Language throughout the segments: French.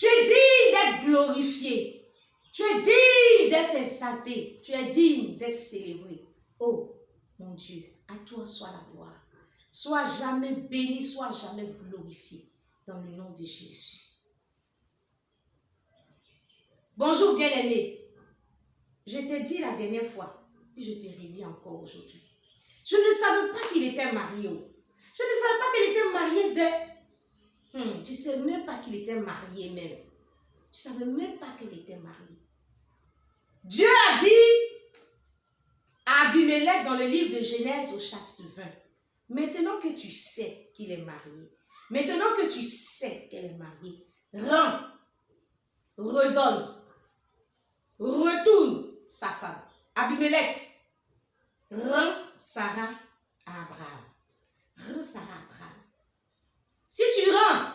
Tu es digne d'être glorifié. Tu es digne d'être exalté. Tu es digne d'être célébré. Oh, mon Dieu, à toi soit la gloire. Sois jamais béni, sois jamais glorifié. Dans le nom de Jésus. Bonjour bien-aimé. Je t'ai dit la dernière fois, puis je te redis encore aujourd'hui. Je ne savais pas qu'il était marié. Je ne savais pas qu'il était marié de... Tu ne sais même pas qu'il était marié même. Je ne savais même pas qu'il était marié. Dieu a dit à Abimelech dans le livre de Genèse au chapitre 20, maintenant que tu sais qu'il est marié, maintenant que tu sais qu'elle est mariée, rends, redonne, retourne sa femme. Abimelech, rends Sarah à Abraham. Rends Sarah à Abraham. Si tu rends,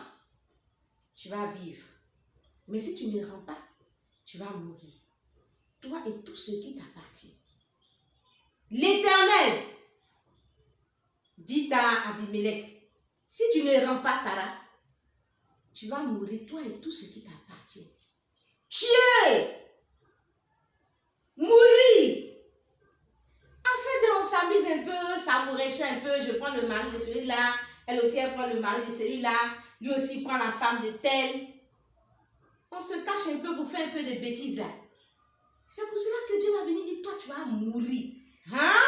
tu vas vivre. Mais si tu ne rends pas, tu vas mourir. Toi et tout ce qui t'appartient. L'Éternel dit à Abimelech, si tu ne rends pas Sarah, tu vas mourir, toi et tout ce qui t'appartient. Tuer, mourir. On s'amuse un peu, s'amoureche un peu, je prends le mari de celui-là, elle aussi elle prend le mari de celui-là, lui aussi prend la femme de tel. On se cache un peu pour faire un peu de bêtises là. C'est pour cela que Dieu va venir dire, toi tu vas mourir. Hein?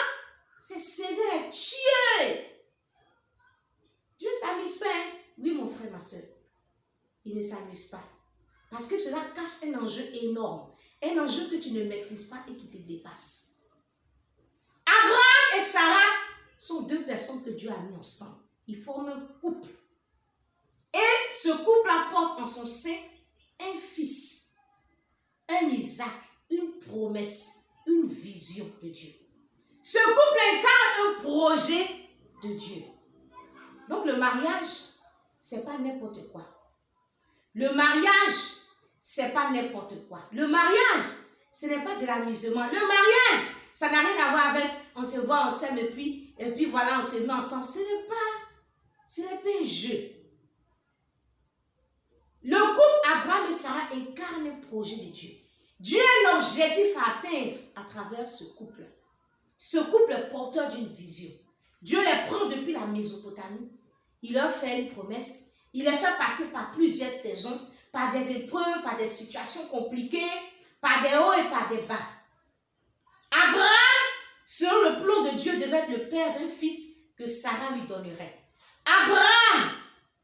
C'est sévère, tuer. Dieu ne s'amuse pas. Hein? Oui mon frère, ma soeur, il ne s'amuse pas. Parce que cela cache un enjeu énorme, un enjeu que tu ne maîtrises pas et qui te dépasse. Abraham et Sarah sont deux personnes que Dieu a mis ensemble. Ils forment un couple. Et ce couple apporte en son sein un fils, un Isaac, une promesse, une vision de Dieu. Ce couple incarne un projet de Dieu. Donc le mariage, ce n'est pas n'importe quoi. Le mariage, ce n'est pas n'importe quoi. Le mariage, ce n'est pas de l'amusement. Le mariage, ça n'a rien à voir avec on se voit, on s'aime et puis voilà, on se met ensemble. Ce n'est pas un jeu. Le couple Abraham et Sarah incarne un projet de Dieu. Dieu a un objectif à atteindre à travers ce couple. Ce couple est porteur d'une vision. Dieu les prend depuis la Mésopotamie. Il leur fait une promesse. Il les fait passer par plusieurs saisons, par des épreuves, par des situations compliquées, par des hauts et par des bas. Abraham, selon le plan de Dieu, devait être le père d'un fils que Sarah lui donnerait. Abraham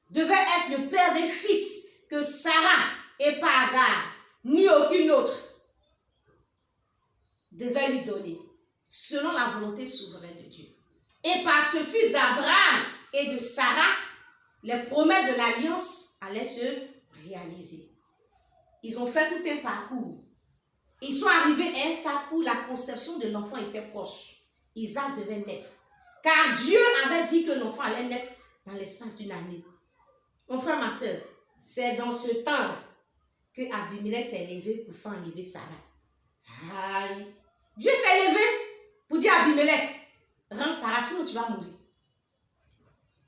devait être le père d'un fils que Sarah, et pas Agar, ni aucune autre, devait lui donner, selon la volonté souveraine de Dieu. Et par ce fils d'Abraham et de Sarah, les promesses de l'alliance allaient se réaliser. Ils ont fait tout un parcours. Ils sont arrivés à un stade où la conception de l'enfant était proche. Isaac devait naître. Car Dieu avait dit que l'enfant allait naître dans l'espace d'une année. Mon frère, ma soeur, c'est dans ce temps que Abimelech s'est levé pour faire enlever Sarah. Aïe! Dieu s'est levé pour dire à Abimelech, rends Sarah, sinon tu vas mourir.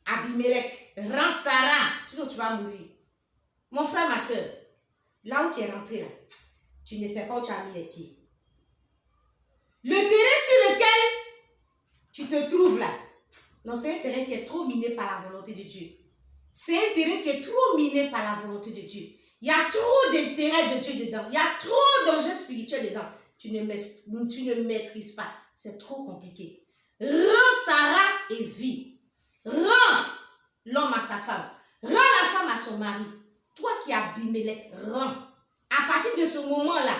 Abimelech, rends Sarah, sinon tu vas mourir. Mon frère, ma soeur, là où tu es rentré, là, tu ne sais pas où tu as mis les pieds. Le terrain sur lequel tu te trouves là, non, c'est un terrain qui est trop miné par la volonté de Dieu. C'est un terrain qui est trop miné par la volonté de Dieu. Il y a trop d'intérêt de Dieu dedans. Il y a trop d'enjeux spirituels dedans. Tu ne maîtrises pas. C'est trop compliqué. Rends Sarah et vis. Rends l'homme à sa femme. Rends la femme à son mari. Toi qui as Abimelech, rends. À partir de ce moment-là,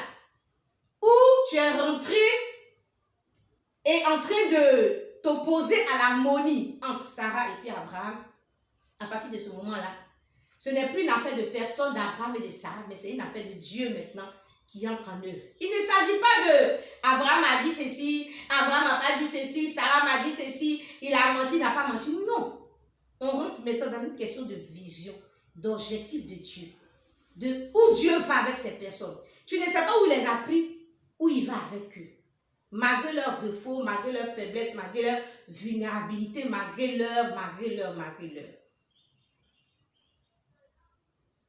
où tu es rentré et en train de t'opposer à l'harmonie entre Sarah et puis Abraham, à partir de ce moment-là, ce n'est plus une affaire de personne d'Abraham et de Sarah, mais c'est une affaire de Dieu maintenant qui entre en œuvre. Il ne s'agit pas de Abraham a dit ceci, Abraham n'a pas dit ceci, Sarah m'a dit ceci, il a menti, il n'a pas menti. Non. On rentre maintenant dans une question de vision, d'objectif de Dieu, de où Dieu va avec ces personnes. Tu ne sais pas où il les a pris, où il va avec eux. Malgré leurs défauts, malgré leurs faiblesses, malgré leur vulnérabilité, malgré leur.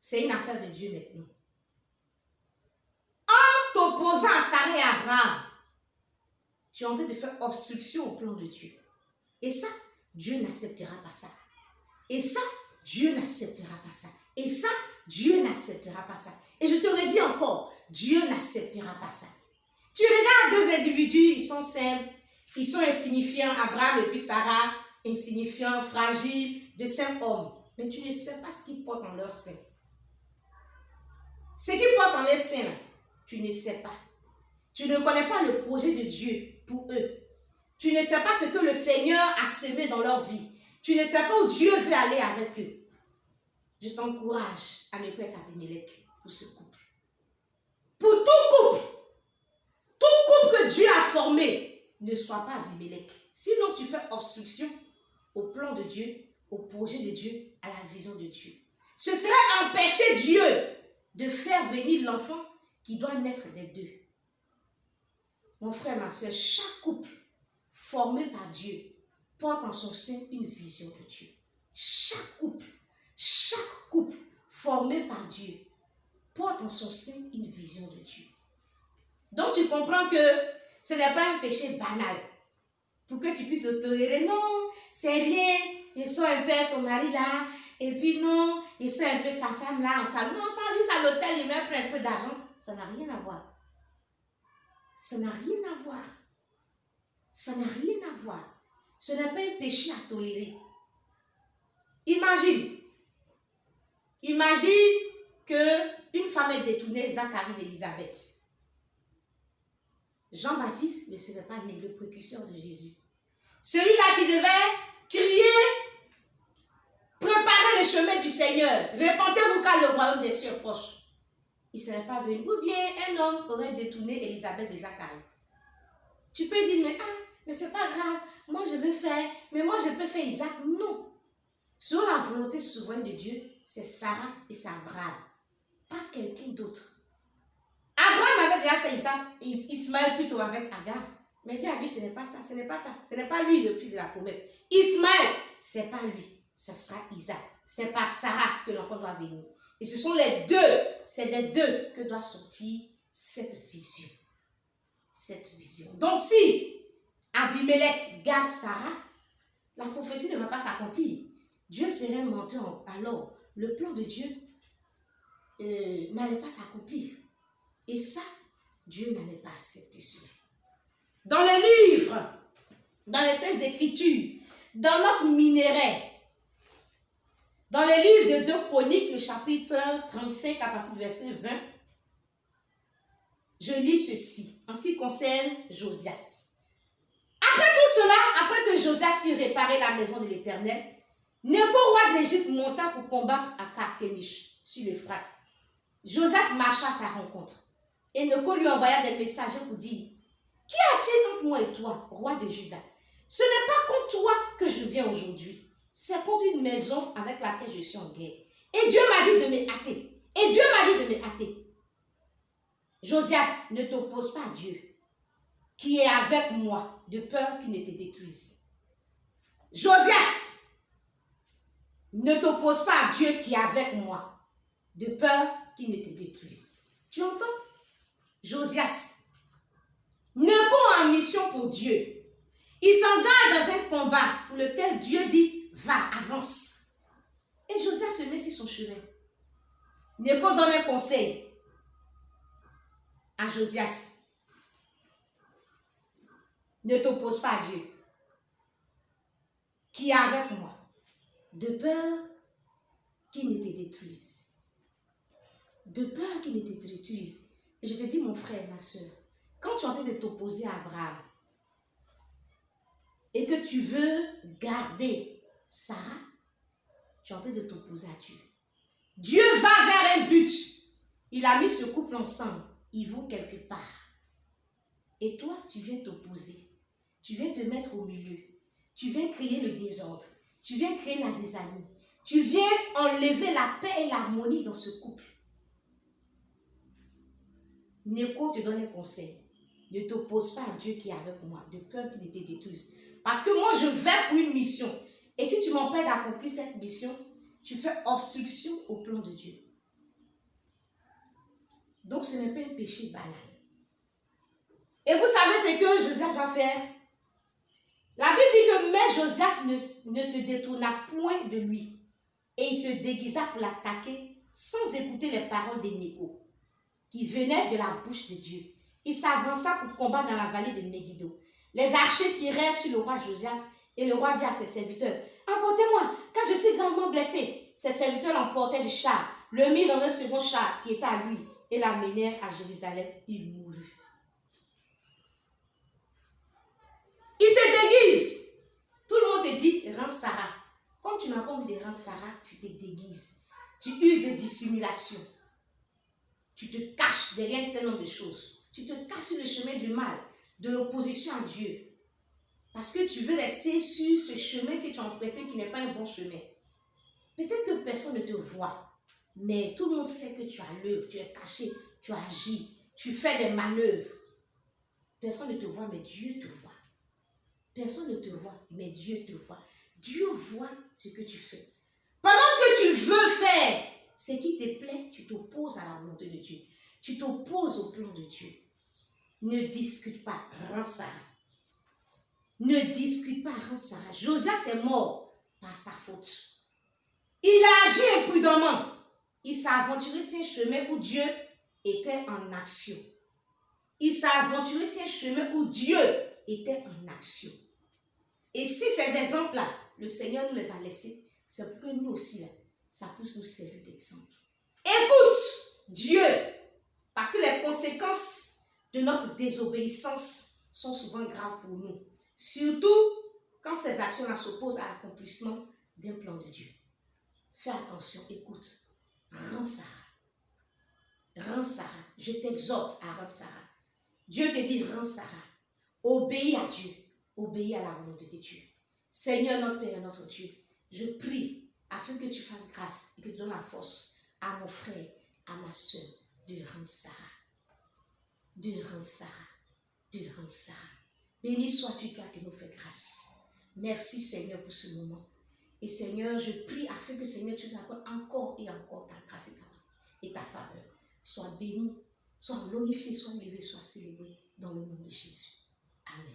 c'est une affaire de Dieu maintenant. En t'opposant à Sarah et à Abraham, tu es en train de faire obstruction au plan de Dieu. Et ça, Dieu n'acceptera pas ça. Et ça, Dieu n'acceptera pas ça. Et ça, Dieu n'acceptera pas ça. Et je te le dis encore, Dieu n'acceptera pas ça. Tu regardes deux individus, ils sont simples, ils sont insignifiants, Abraham et puis Sarah, insignifiants, fragiles, de simples hommes. Mais tu ne sais pas ce qu'ils portent en leur sein. Ce qu'ils portent en leur sein, tu ne sais pas. Tu ne connais pas le projet de Dieu pour eux. Tu ne sais pas ce que le Seigneur a semé dans leur vie. Tu ne sais pas où Dieu veut aller avec eux. Je t'encourage à ne pas être Abimelech pour ce couple. Pour tout couple que Dieu a formé, ne sois pas Abimelech. Sinon, tu fais obstruction au plan de Dieu, au projet de Dieu, à la vision de Dieu. Ce serait empêcher Dieu de faire venir l'enfant qui doit naître des deux. Mon frère, ma soeur, chaque couple formé par Dieu porte en son sein une vision de Dieu. Chaque couple formé par Dieu porte en son sein une vision de Dieu. Donc tu comprends que ce n'est pas un péché banal pour que tu puisses te tolérer. Non, c'est rien. Ils sont un peu son mari là, et puis non, ils sont un peu sa femme là. Non, sans juste à l'hôtel, il met un peu d'argent. Ça n'a rien à voir. Ça n'a rien à voir. Ça n'a rien à voir. Ce n'est pas un péché à tolérer. Imagine qu'une femme est détournée, Zacharie d'Élisabeth. Jean-Baptiste ne serait pas né, le précurseur de Jésus. Celui-là qui devait crier, préparer le chemin du Seigneur. Répentez-vous car le royaume des cieux est proche. Il ne serait pas venu. Ou bien un homme aurait détourné Élisabeth de Zacharie. Tu peux dire, mais c'est pas grave. Moi je veux faire, mais moi je peux faire Isaac. Non. Selon la volonté souveraine de Dieu, c'est Sarah et c'est Abraham. Pas quelqu'un d'autre. Abraham avait déjà fait Ismaël plutôt avec Agar. Mais Dieu a dit, ce n'est pas ça, ce n'est pas ça. Ce n'est pas lui le fils de la promesse. Ismaël, ce n'est pas lui. Ce sera Isaac. Ce n'est pas Sarah que l'enfant doit venir. Et ce sont les deux. C'est des deux que doit sortir cette vision. Cette vision. Donc si Abimelech garde Sarah, la prophétie ne va pas s'accomplir. Dieu serait menteur. Alors, le plan de Dieu n'allait pas s'accomplir. Et ça, Dieu n'allait pas accepter cela. Dans le livre, dans les Saintes Écritures, dans notre minerai, dans le livre de 2 Chroniques, le chapitre 35 à partir du verset 20, je lis ceci en ce qui concerne Josias. Après tout cela, après que Josias eut réparé la maison de l'Éternel, Néco, roi de l'Égypte, monta pour combattre à Carchemish, sur l'Euphrate. Josias marcha à sa rencontre. Et Néco lui envoya des messagers pour dire, « Qu'y a-t-il entre moi et toi, roi de Juda? Ce n'est pas contre toi que je viens aujourd'hui. C'est contre une maison avec laquelle je suis en guerre. Et Dieu m'a dit de me hâter. Et Dieu m'a dit de me hâter. Josias, ne t'oppose pas à Dieu, qui est avec moi, de peur qu'il ne te détruise. Josias, ne t'oppose pas à Dieu qui est avec moi, de peur qu'il ne te détruise. Tu entends? Josias, Néco en mission pour Dieu. Il s'engage dans un combat pour lequel Dieu dit, va, avance. Et Josias se met sur son chemin. Néco donne un conseil à Josias. Ne t'oppose pas à Dieu, qui est avec moi, de peur qu'il ne te détruise. De peur qu'il ne te détruise. Et je te dis, mon frère, ma soeur, quand tu es en train de t'opposer à Abraham et que tu veux garder Sarah, tu es en train de t'opposer à Dieu. Dieu va vers un but. Il a mis ce couple ensemble. Ils vont quelque part. Et toi, tu viens t'opposer. Tu viens te mettre au milieu. Tu viens créer le désordre. Tu viens créer la désharmonie. Tu viens enlever la paix et l'harmonie dans ce couple. Néco te donne un conseil. Ne t'oppose pas à Dieu qui est avec moi, de peur qu'il ne te détruise. Parce que moi, je vais pour une mission. Et si tu m'empêches d'accomplir cette mission, tu fais obstruction au plan de Dieu. Donc, ce n'est pas un péché banal. Et vous savez ce que Josias va faire? La Bible dit que mais Josias ne se détourna point de lui. Et il se déguisa pour l'attaquer sans écouter les paroles des Négo qui venaient de la bouche de Dieu. Il s'avança pour combattre dans la vallée de Megiddo. Les archers tirèrent sur le roi Josias et le roi dit à ses serviteurs, emportez-moi, car je suis gravement blessé. Ses serviteurs l'emportèrent du char, le mirent dans un second char qui était à lui et l'amenèrent à Jérusalem. Il mourut. Il se déguise. Tout le monde te dit, rends Sarah. Comme tu n'as pas envie de rendre Sarah, tu te déguises. Tu uses de dissimulation. Tu te caches derrière un certain nombre de choses. Tu te caches sur le chemin du mal, de l'opposition à Dieu. Parce que tu veux rester sur ce chemin que tu as emprunté qui n'est pas un bon chemin. Peut-être que personne ne te voit, mais tout le monde sait que tu as l'œuvre, tu es caché, tu agis, tu fais des manœuvres. Personne ne te voit, mais Dieu te voit. Personne ne te voit, mais Dieu te voit. Dieu voit ce que tu fais. Pendant que tu veux faire ce qui te plaît, tu t'opposes à la volonté de Dieu. Tu t'opposes au plan de Dieu. Ne discute pas, rends Sarah. Ne discute pas, rends Sarah. Josias est mort par sa faute. Il a agi imprudemment. Il s'est aventuré sur un chemin où Dieu était en action. Il s'est aventuré sur un chemin où Dieu était en action. Et si ces exemples-là, le Seigneur nous les a laissés, c'est pour que nous aussi, là, ça puisse nous servir d'exemple. Écoute Dieu, parce que les conséquences de notre désobéissance sont souvent graves pour nous. Surtout quand ces actions-là s'opposent à l'accomplissement d'un plan de Dieu. Fais attention, écoute. Rends Sarah. Rends Sarah. Je t'exhorte à rendre Sarah. Dieu te dit, rends Sarah. Obéis à Dieu. Obéis à la volonté de Dieu. Seigneur, notre Père et notre Dieu, je prie afin que tu fasses grâce et que tu donnes la force à mon frère, à ma soeur, de rendre Sarah. De rendre Sarah. De rendre Sarah. Béni sois-tu toi qui nous fais grâce. Merci Seigneur pour ce moment. Et Seigneur, je prie afin que Seigneur, tu nous accordes encore et encore ta grâce et ta faveur. Sois béni, sois glorifié, sois élevé, sois célébré dans le nom de Jésus. Amen.